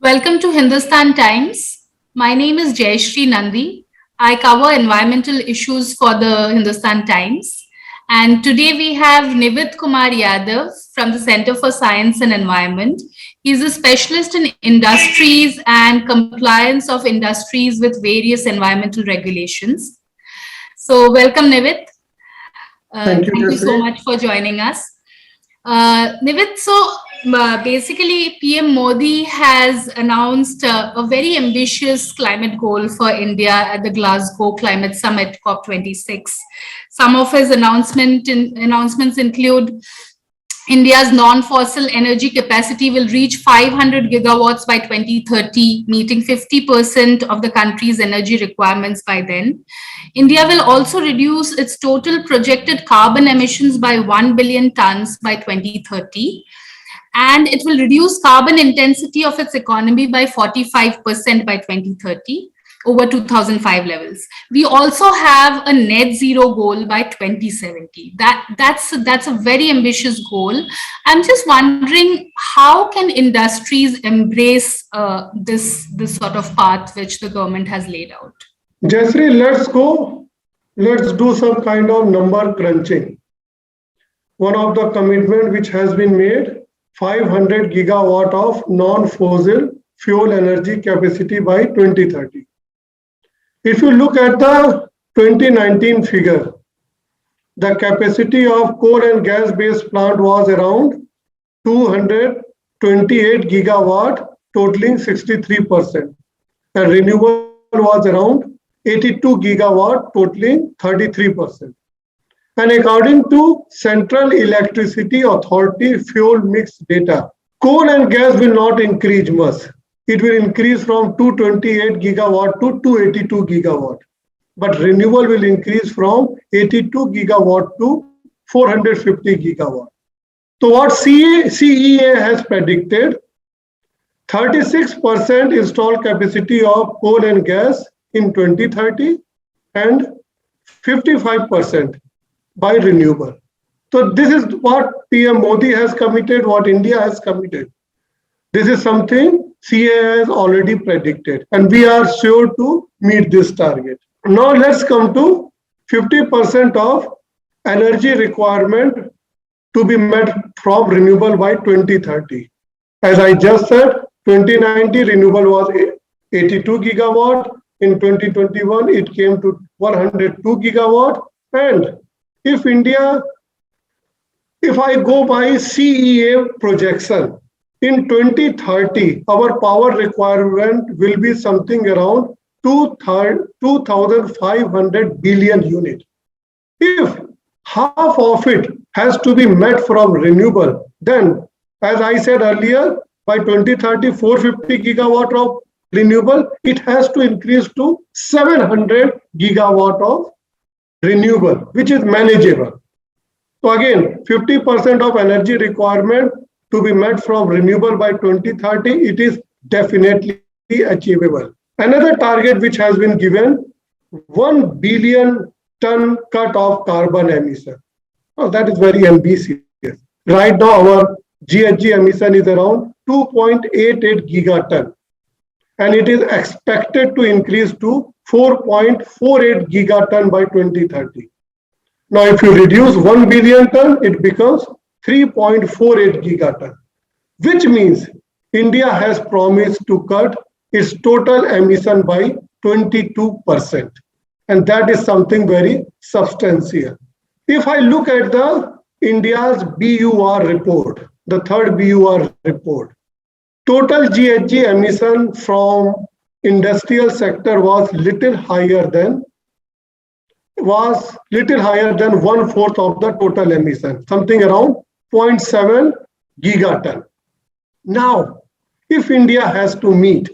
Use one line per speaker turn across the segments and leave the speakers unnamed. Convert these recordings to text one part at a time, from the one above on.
Welcome to Hindustan Times. My name is Jayashree Nandi. I cover environmental issues for the Hindustan Times. And today we have Nivit Kumar Yadav from the Center for Science and Environment. He's a specialist in industries and compliance of industries with various environmental regulations. So welcome, Nivit.
Thank you,
Thank you so
Jeffrey.
much for joining us. Nivit, basically, PM Modi has announced a very ambitious climate goal for India at the Glasgow Climate Summit COP26. Some of his announcements include India's non-fossil energy capacity will reach 500 gigawatts by 2030, meeting 50% of the country's energy requirements by then. India will also reduce its total projected carbon emissions by 1 billion tons by 2030. And it will reduce carbon intensity of its economy by 45% by 2030 over 2005 levels. We also have a net zero goal by 2070. That's a very ambitious goal. I'm just wondering, how can industries embrace this sort of path which the government has laid out?
Jeffrey, let's go. Let's do some kind of number crunching. One of the commitment which has been made, 500 gigawatt of non-fossil fuel energy capacity by 2030. If you look at the 2019 figure, the capacity of coal and gas-based plant was around 228 gigawatt, totaling 63%, and renewable was around 82 gigawatt, totaling 33%. And according to Central Electricity Authority fuel mix data, coal and gas will not increase much. It will increase from 228 gigawatt to 282 gigawatt. But renewable will increase from 82 gigawatt to 450 gigawatt. So what CEA has predicted, 36% installed capacity of coal and gas in 2030 and 55% by renewable. So this is what PM Modi has committed, what India has committed. This is something CA has already predicted, and we are sure to meet this target. Now let's come to 50% of energy requirement to be met from renewable by 2030. As I just said, 2090 renewable was 82 gigawatt. In 2021, it came to 102 gigawatt. And if I go by CEA projection, in 2030, our power requirement will be something around 2,500 billion units. If half of it has to be met from renewable, then, as I said earlier, by 2030, 450 gigawatt of renewable, it has to increase to 700 gigawatt of renewable, which is manageable. So again, 50% of energy requirement to be met from renewable by 2030, it is definitely achievable. Another target which has been given, 1 billion ton cut of carbon emission. Oh, that is very ambitious. Right now, our GHG emission is around 2.88 gigaton, and it is expected to increase to 4.48 gigaton by 2030. Now, if you reduce 1 billion ton, it becomes 3.48 gigaton, which means India has promised to cut its total emission by 22%. And that is something very substantial. If I look at the India's BUR report, the third BUR report, total GHG emission from industrial sector was little higher than 1/4 of the total emission, something around 0.7 gigaton. Now, if India has to meet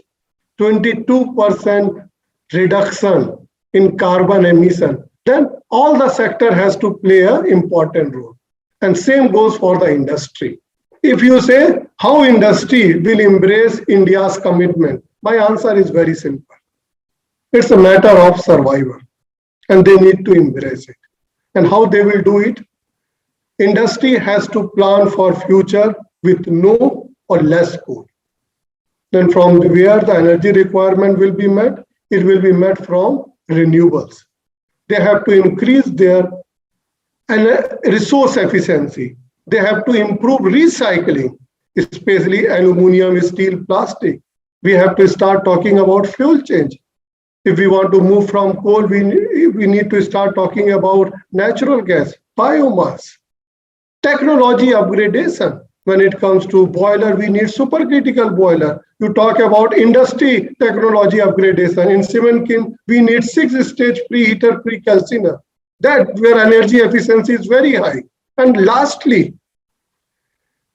22% reduction in carbon emission, then all the sector has to play an important role. And same goes for the industry. If you say how industry will embrace India's commitment, my answer is very simple. It's a matter of survival, and they need to embrace it. And how they will do it? Industry has to plan for future with no or less coal. Then from where the energy requirement will be met? It will be met from renewables. They have to increase their resource efficiency. They have to improve recycling, especially aluminum, steel, plastic. We have to start talking about fuel change. If we want to move from coal, we need to start talking about natural gas, biomass, technology upgradation. When it comes to boiler, we need supercritical boiler. You talk about industry technology upgradation. In cement kiln, we need 6-stage preheater, pre-calciner. That where energy efficiency is very high. And lastly,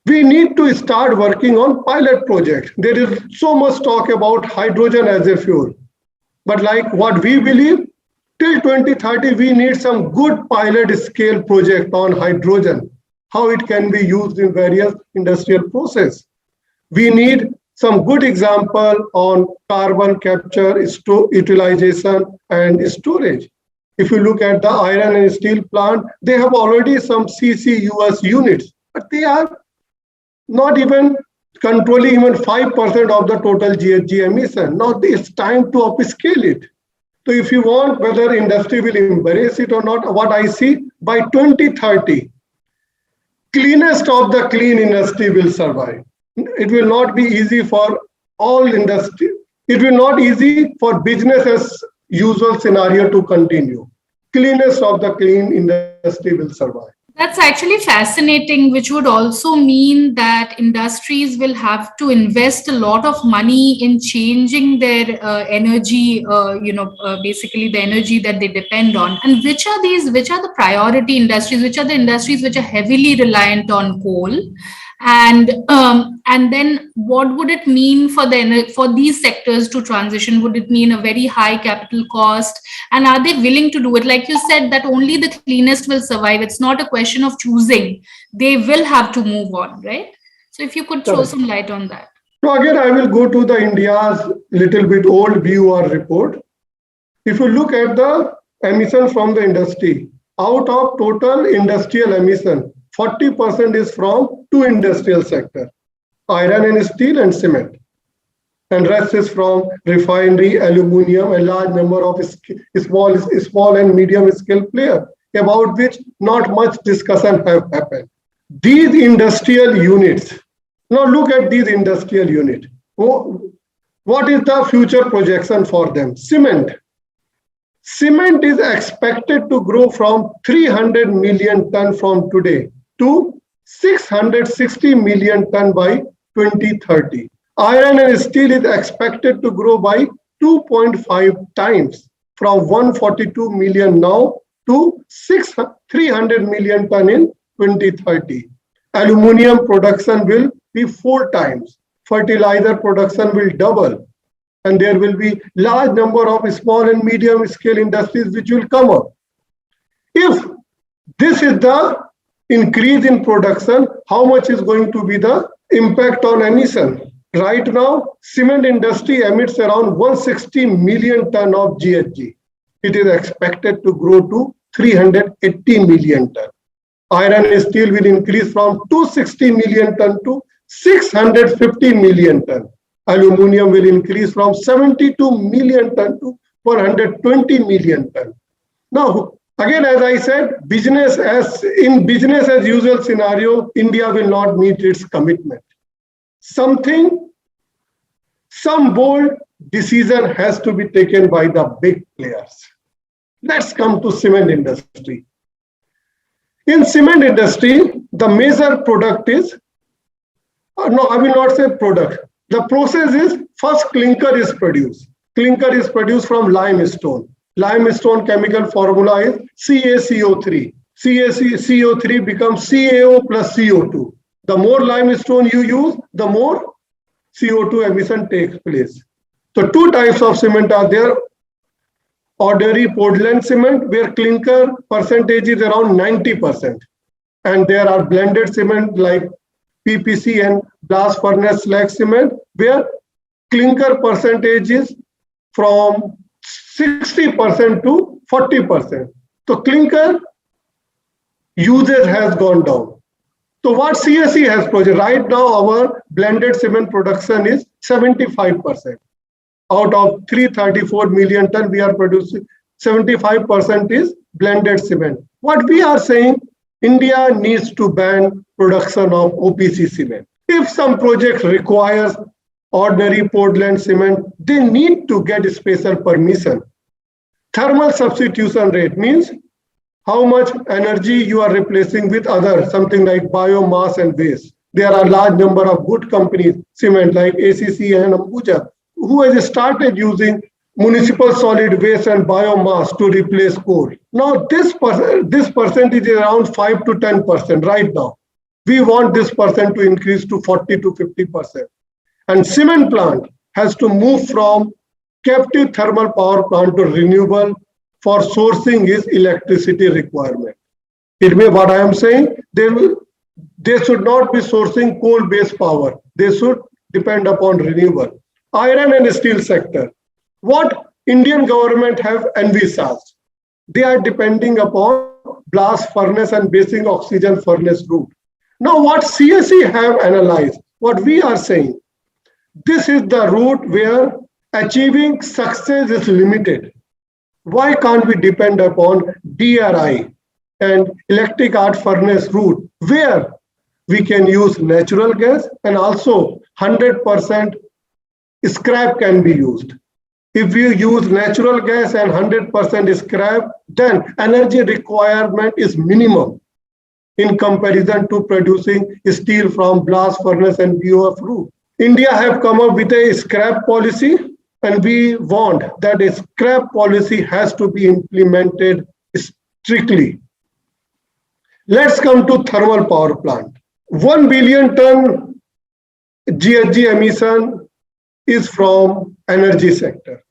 we need to start working on pilot projects. There is so much talk about hydrogen as a fuel. But like what we believe, till 2030, we need some good pilot scale project on hydrogen, how it can be used in various industrial process. We need some good example on carbon capture, utilization, and storage. If you look at the iron and steel plant, they have already some CCUS units, but they are not even controlling even 5% of the total GHG emission. Now it's time to upscale it. So if you want, whether industry will embrace it or not, what I see, by 2030, cleanest of the clean industry will survive. It will not be easy for all industry. It will not easy for business as usual scenario to continue. Cleanest of the clean industry will survive.
That's actually fascinating, which would also mean that industries will have to invest a lot of money in changing their energy, basically the energy that they depend on. And which are the priority industries? Which are the industries which are heavily reliant on coal? And then what would it mean for these sectors to transition? Would it mean a very high capital cost? And are they willing to do it? Like you said, that only the cleanest will survive. It's not a question of choosing. They will have to move on, right? So if you could throw some light on that.
So again, I will go to the India's little bit old view or report. If you look at the emission from the industry, out of total industrial emission, 40% is from two industrial sectors, iron and steel and cement. And rest is from refinery, aluminum, a large number of small and medium scale players, about which not much discussion have happened. These industrial units, now look at these industrial units. What is the future projection for them? Cement. Cement is expected to grow from 300 million ton from today to 660 million ton by 2030. Iron and steel is expected to grow by 2.5 times from 142 million now to 300 million ton in 2030. Aluminium production will be 4 times. Fertilizer production will double. And there will be large number of small and medium scale industries which will come up. If this is the increase in production, how much is going to be the impact on emission? Right now, cement industry emits around 160 million ton of GHG. It is expected to grow to 380 million ton. Iron and steel will increase from 260 million ton to 650 million ton. Aluminium will increase from 72 million ton to 120 million ton. Now, again, as I said, business as usual scenario, India will not meet its commitment. Some bold decision has to be taken by the big players. Let's come to cement industry. In cement industry, the major product is, no, I will not say product. The process is first clinker is produced. Clinker is produced from limestone. Limestone chemical formula is CaCO3. CaCO3 becomes CaO plus CO2. The more limestone you use, the more CO2 emission takes place. So two types of cement are there. Ordinary Portland cement, where clinker percentage is around 90%. And there are blended cement like PPC and blast furnace slag cement, where clinker percentage is from 60% to 40%. So clinker usage has gone down. So what CSE has projected, right now our blended cement production is 75%. Out of 334 million ton, we are producing 75% is blended cement. What we are saying, India needs to ban production of OPC cement. If some project requires ordinary Portland cement, they need to get special permission. Thermal substitution rate means how much energy you are replacing with other, something like biomass and waste. There are a large number of good companies, cement like ACC and Ambuja, who has started using municipal solid waste and biomass to replace coal. Now this percentage is around 5 to 10% right now. We want this percent to increase to 40 to 50%. And cement plant has to move from captive thermal power plant to renewable for sourcing is electricity requirement. It means what I am saying, they should not be sourcing coal-based power. They should depend upon renewable. Iron and steel sector. What Indian government have envisaged? They are depending upon blast furnace and basic oxygen furnace route. Now what CSE have analyzed, what we are saying, this is the route where achieving success is limited. Why can't we depend upon DRI and electric arc furnace route where we can use natural gas and also 100% scrap can be used. If we use natural gas and 100% scrap, then energy requirement is minimum in comparison to producing steel from blast furnace and BOF route. India have come up with a scrap policy, and we want that a scrap policy has to be implemented strictly. Let's come to thermal power plant. 1 billion ton GHG emission is from energy sector.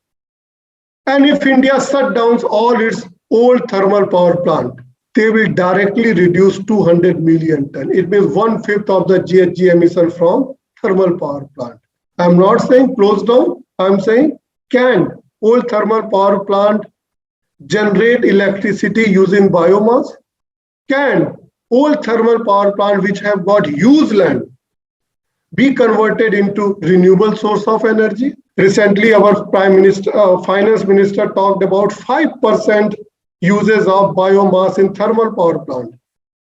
And if India shut down all its old thermal power plant, they will directly reduce 200 million ton. It means 1/5 of the GHG emission from thermal power plant. I'm not saying close down. I'm saying, can old thermal power plant generate electricity using biomass? Can old thermal power plant which have got used land be converted into renewable source of energy? Recently, our finance minister talked about 5% uses of biomass in thermal power plant.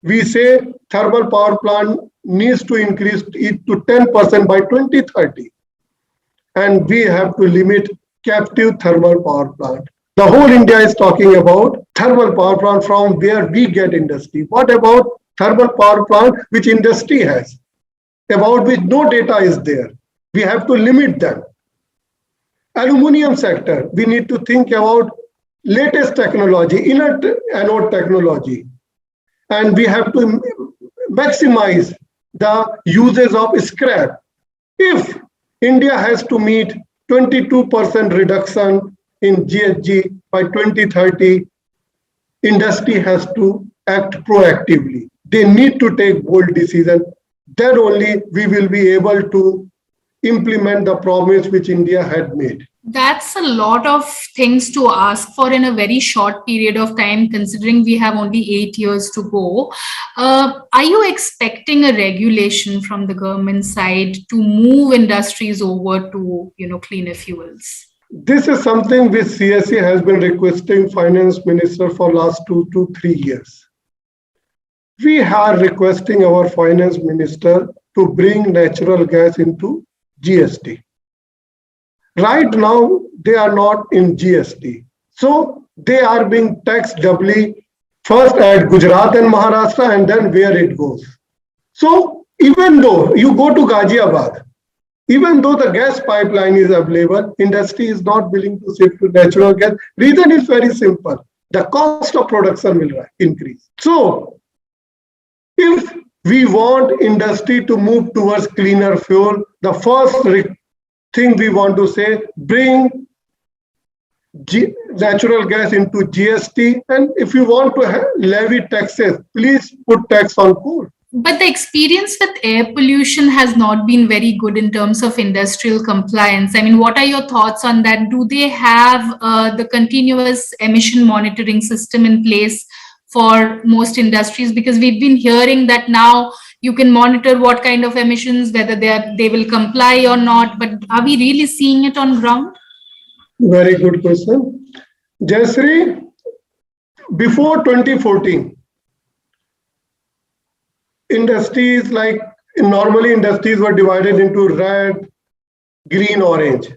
We say thermal power plant needs to increase it to 10% by 2030. And we have to limit captive thermal power plant. The whole India is talking about thermal power plant from where we get industry. What about thermal power plant which industry has, about which no data is there? We have to limit them. Aluminium sector, we need to think about latest technology, inert anode technology. And we have to maximize the uses of scrap. If India has to meet 22% reduction in GHG by 2030, industry has to act proactively. They need to take bold decisions. Then only we will be able to implement the promise which India had made.
That's a lot of things to ask for in a very short period of time, considering we have only 8 years to go. Are you expecting a regulation from the government side to move industries over to, cleaner fuels?
This is something which CSE has been requesting finance minister for last 2 to 3 years. We are requesting our finance minister to bring natural gas into GST. Right now, they are not in GST. So they are being taxed doubly, first at Gujarat and Maharashtra, and then where it goes. So even though you go to Ghaziabad, even though the gas pipeline is available, industry is not willing to shift to natural gas. Reason is very simple. The cost of production will increase. So if we want industry to move towards cleaner fuel, the first thing we want to say, bring natural gas into GST, and if you want to levy taxes, please put tax on coal.
But the experience with air pollution has not been very good in terms of industrial compliance. I mean, what are your thoughts on that? Do they have the continuous emission monitoring system in place for most industries? Because we've been hearing that now You can monitor what kind of emissions, whether they will comply or not. But are we really seeing it on ground?
Very good question. Jayashree, before 2014, industries like normally industries were divided into red, green, orange,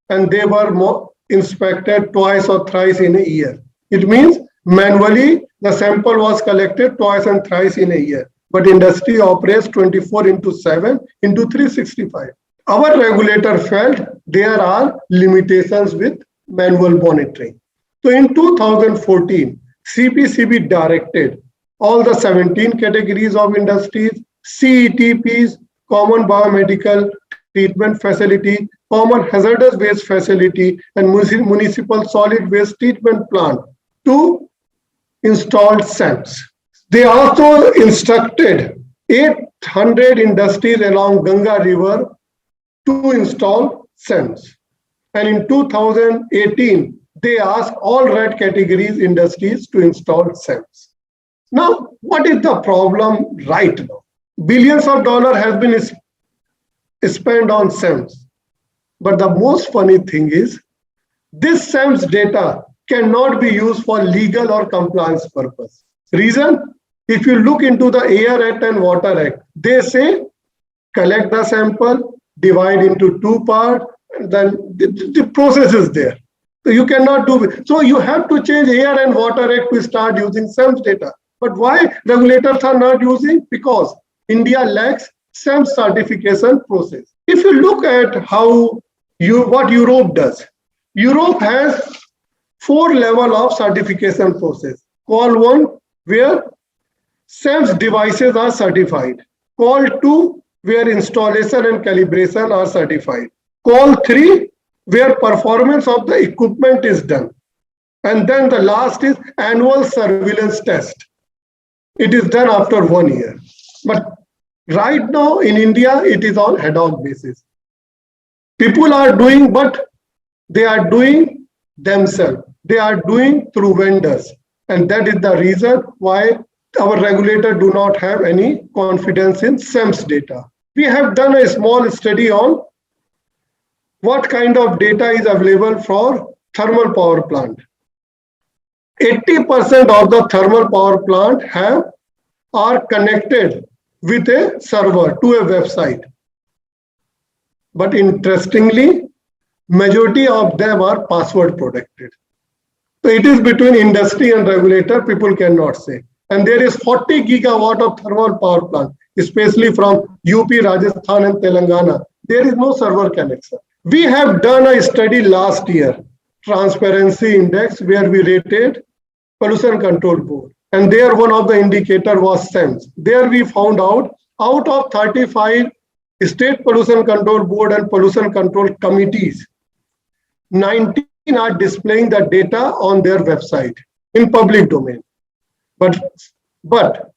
and they were inspected twice or thrice in a year. It means manually the sample was collected twice and thrice in a year. But industry operates 24 into 7 into 365. Our regulator felt there are limitations with manual monitoring. So in 2014, CPCB directed all the 17 categories of industries, CETPs, Common Biomedical Treatment Facility, Common Hazardous Waste Facility, and Municipal Solid Waste Treatment Plant to install SEMS. They also instructed 800 industries along Ganga River to install SEMS. And in 2018, they asked all red categories industries to install SEMS. Now, what is the problem right now? Billions of dollars has been spent on SEMS. But the most funny thing is, this SEMS data cannot be used for legal or compliance purpose. Reason? If you look into the Air Act and Water Act, they say collect the sample, divide into two parts, and then the process is there. So you cannot do it. So you have to change Air and Water Act to start using SEMS data. But why regulators are not using? Because India lacks SEMS certification process. If you look at what Europe does, Europe has 4 levels of certification process. Call 1, where SEMS devices are certified. Call 2, where installation and calibration are certified. Call 3, where performance of the equipment is done. And then the last is annual surveillance test. It is done after 1 year. But right now in India, it is on ad hoc basis. People are doing, but they are doing themselves. They are doing through vendors. And that is the reason why our regulator do not have any confidence in SEMS data. We have done a small study on what kind of data is available for thermal power plant. 80% of the thermal power plant are connected with a server to a website. But interestingly, majority of them are password protected. So it is between industry and regulator, people cannot say. And there is 40 gigawatt of thermal power plant, especially from UP, Rajasthan and Telangana. There is no server connection. We have done a study last year, Transparency Index, where we rated Pollution Control Board. And there one of the indicator was SEMS. There we found out of 35 State Pollution Control Board and Pollution Control Committees, 19 are displaying the data on their website in public domain. But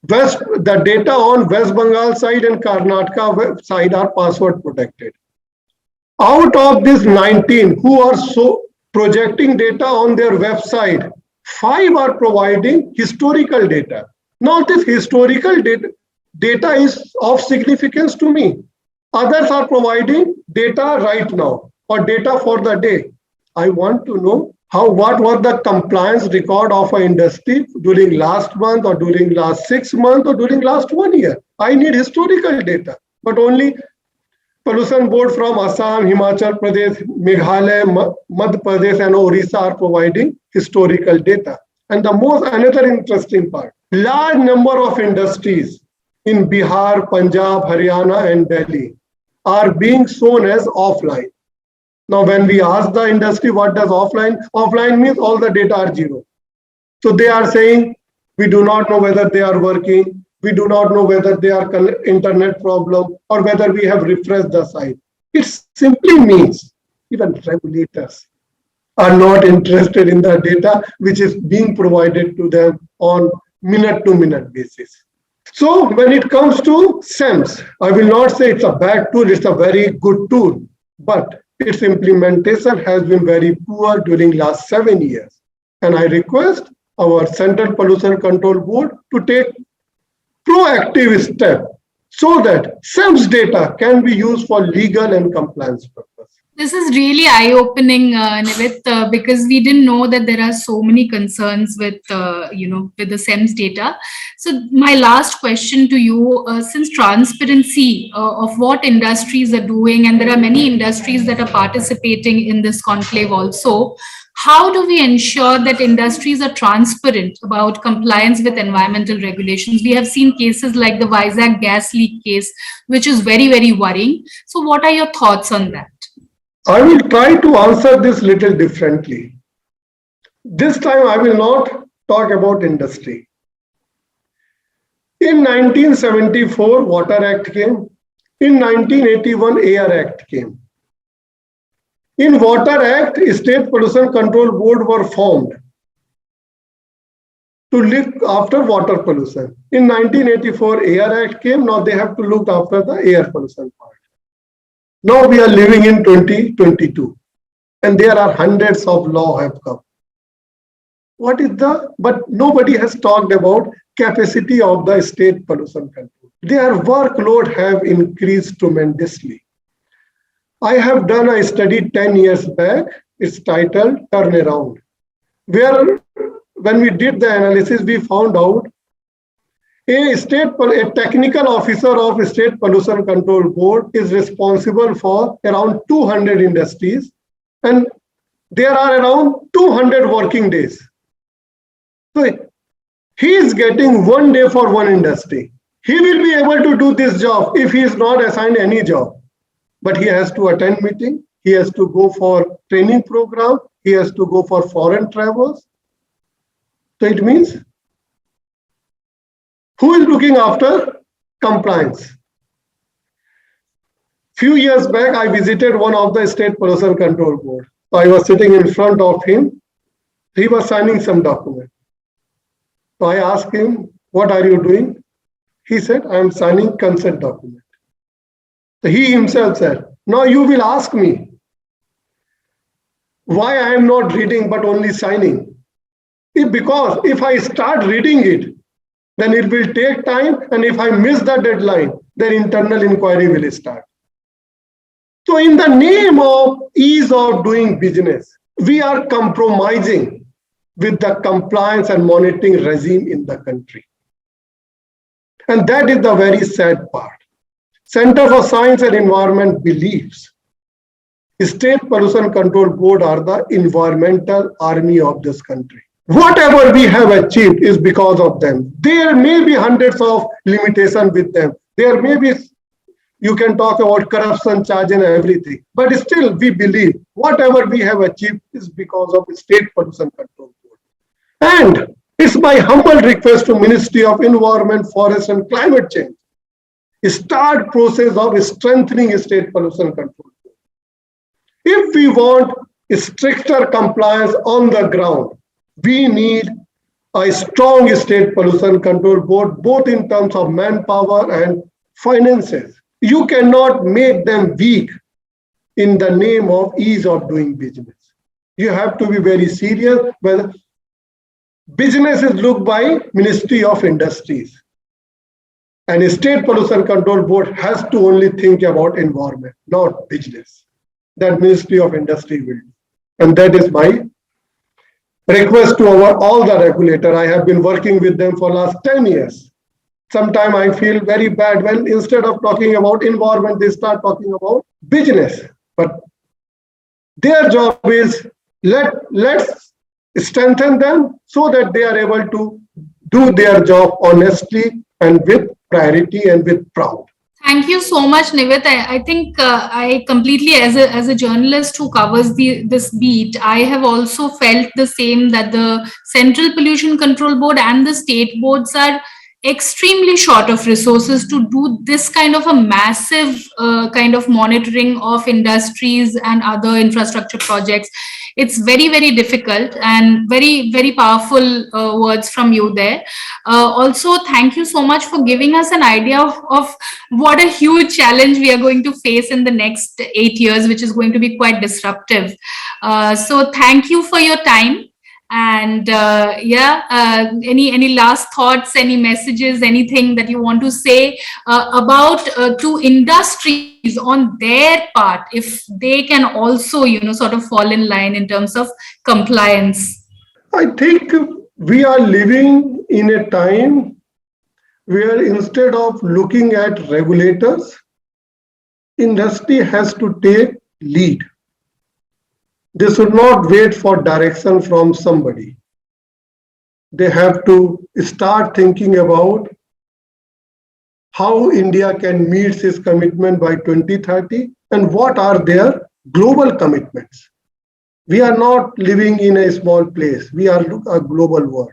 the data on West Bengal side and Karnataka side are password protected. Out of these 19 who are so projecting data on their website, 5 are providing historical data. Now this historical data is of significance to me. Others are providing data right now or data for the day. I want to know what was the compliance record of an industry during last month or during last 6 months or during last 1 year. I need historical data, but only Pollution Board from Assam, Himachal Pradesh, Meghalaya, Madhya Pradesh and Orissa are providing historical data. And another interesting part, large number of industries in Bihar, Punjab, Haryana and Delhi are being shown as offline. Now, when we ask the industry what does offline, offline means all the data are zero. So they are saying, we do not know whether they are working, we do not know whether they are internet problem or whether we have refreshed the site. It simply means even regulators are not interested in the data which is being provided to them on minute-to-minute basis. So when it comes to SEMS, I will not say it's a bad tool, it's a very good tool, but its implementation has been very poor during last 7 years. And I request our Central Pollution Control Board to take proactive step so that SEMS data can be used for legal and compliance purpose.
This is really eye-opening, Nivit, because we didn't know that there are so many concerns with, with the SEMS data. So my last question to you, since transparency of what industries are doing, and there are many industries that are participating in this conclave also, how do we ensure that industries are transparent about compliance with environmental regulations? We have seen cases like the Vizag gas leak case, which is very, very worrying. So what are your thoughts on that?
I will try to answer this little differently. This time I will not talk about industry. In 1974, Water Act came. In 1981, Air Act came. In Water Act, State Pollution Control Board were formed to look after water pollution. In 1984, Air Act came. Now they have to look after the air pollution part. Now we are living in 2022 and there are hundreds of laws have come. But nobody has talked about capacity of the state pollution control. Their workload have increased tremendously. I have done a study 10 years back. It's titled Turnaround, where when we did the analysis, we found out a technical officer of State Pollution Control Board is responsible for around 200 industries, and there are around 200 working days. So he is getting 1 day for one industry. He will be able to do this job if he is not assigned any job. But he has to attend meeting, he has to go for training program, he has to go for foreign travels. So it means, who is looking after compliance? Few years back, I visited one of the State Pollution Control Board. So I was sitting in front of him. He was signing some document. So I asked him, what are you doing? He said, I am signing consent document. So he himself said, now you will ask me why I am not reading but only signing. Because if I start reading it, then it will take time, and if I miss the deadline, then internal inquiry will start. So in the name of ease of doing business, we are compromising with the compliance and monitoring regime in the country. And that is the very sad part. Center for Science and Environment believes State Pollution Control Board are the environmental army of this country. Whatever we have achieved is because of them. There may be hundreds of limitations with them. There may be, you can talk about corruption charge and everything, but still we believe whatever we have achieved is because of State Pollution Control Board. And it's my humble request to Ministry of Environment, Forest and Climate Change, start process of strengthening State Pollution Control Board. If we want stricter compliance on the ground, we need a strong State Pollution Control Board, both in terms of manpower and finances. You cannot make them weak in the name of ease of doing business. You have to be very serious. Well, business is looked by Ministry of Industries. And a State Pollution Control Board has to only think about environment, not business. That Ministry of Industry will do. And that is my request to all the regulator. I have been working with them for last 10 years. Sometimes I feel very bad when instead of talking about environment, they start talking about business. But their job is let's strengthen them so that they are able to do their job honestly and with priority and with proud.
Thank you so much, Nivit. I think I completely, as a journalist who covers this beat, I have also felt the same, that the Central Pollution Control Board and the state boards are extremely short of resources to do this kind of a massive kind of monitoring of industries and other infrastructure projects. It's very, very difficult, and very, very powerful words from you there. Also, thank you so much for giving us an idea of what a huge challenge we are going to face in the next 8 years, which is going to be quite disruptive. So thank you for your time. And any last thoughts, any messages, anything that you want to say about to industries on their part, if they can also, sort of fall in line in terms of compliance?
I think we are living in a time where instead of looking at regulators, industry has to take lead. They should not wait for direction from somebody. They have to start thinking about how India can meet its commitment by 2030 and what are their global commitments. We are not living in a small place. We are a global world.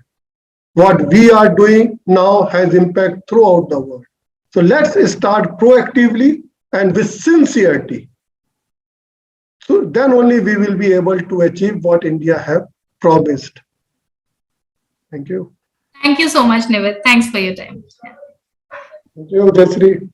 What we are doing now has impact throughout the world. So let's start proactively and with sincerity. So then only we will be able to achieve what India have promised. Thank you.
Thank you so much, Nivit. Thanks for your time.
Thank you, Jasri.